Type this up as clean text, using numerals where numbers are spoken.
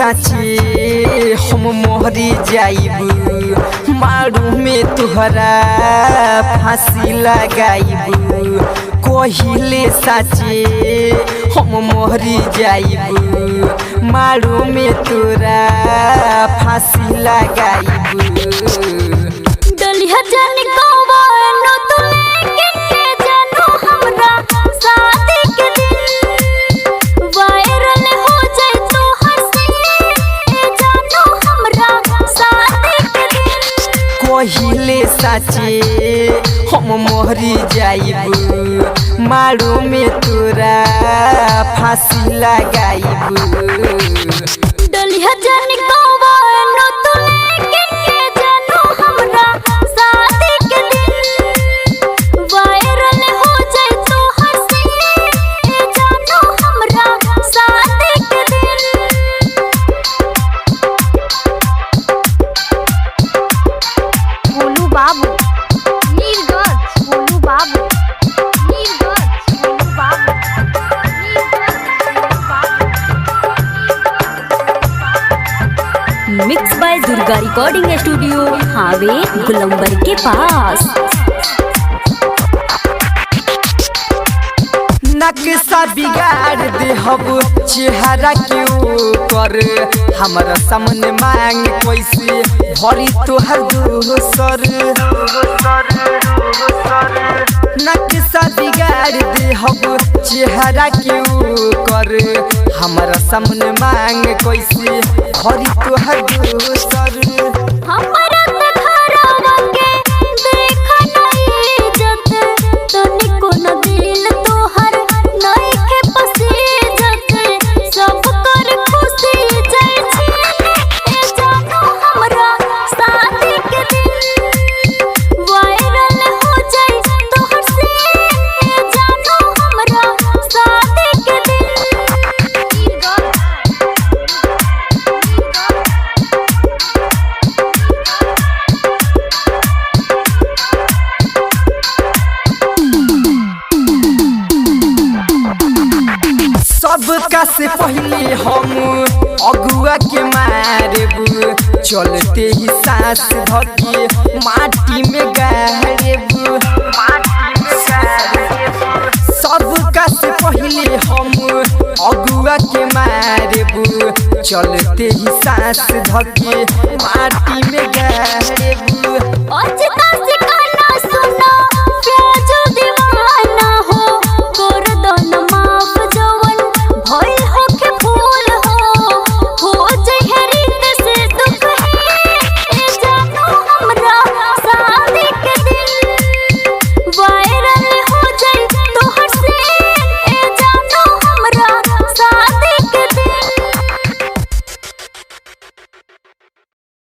साचे हम मोहरी जाइब मारू में तुहरा फांसी लगाइब कहिले साचे हम मोहरी जाइब मारू में तोरा फांसी लगाइब डलिया जाने कौनो तू लेके जानो हमरा शादी के दिन वायरल हो जाए तो हंसी जानो हमरा शादी के दिन कहिले साचे हम मोहरी जाइब मारू में तोरा फांसी लगाइब डलिया जाने कौनो तू लेके जानो हमरा शादी के दिन वायरल हो जाए तो हंसी जानो हमरा शादी के दिन बोलू बाबू नीरगंज बोलू बाबू नीरगंज बोलू बाबू mix by Durga recording studio हावे गुलंबर के पास। नक्शा बिगाड़ दे हब चेहरा के ऊपर हमारा सामने मांग कैसे भरी तोहर दोसर नक्शा बिगाड़ दे हब चेहरा के ऊपर हमारा सामने मांग कैसे भरी तोहर दोसर हमारा घरवा के देखा नहीं इज्जत तनिको न दिल तोहर नहीं के पसीजत सब कर खुशी जाय छी जानो हमरा शादी के दिन वायरल हो जाए तो हंसी जानो हमरा शादी के दिन सबका से पहले हम अगुआ के मारेब चलते ही सांस धके माटी में गाड़ेब सबका से पहले हम अगुआ के मारेब चलते ही सांस धके माटी में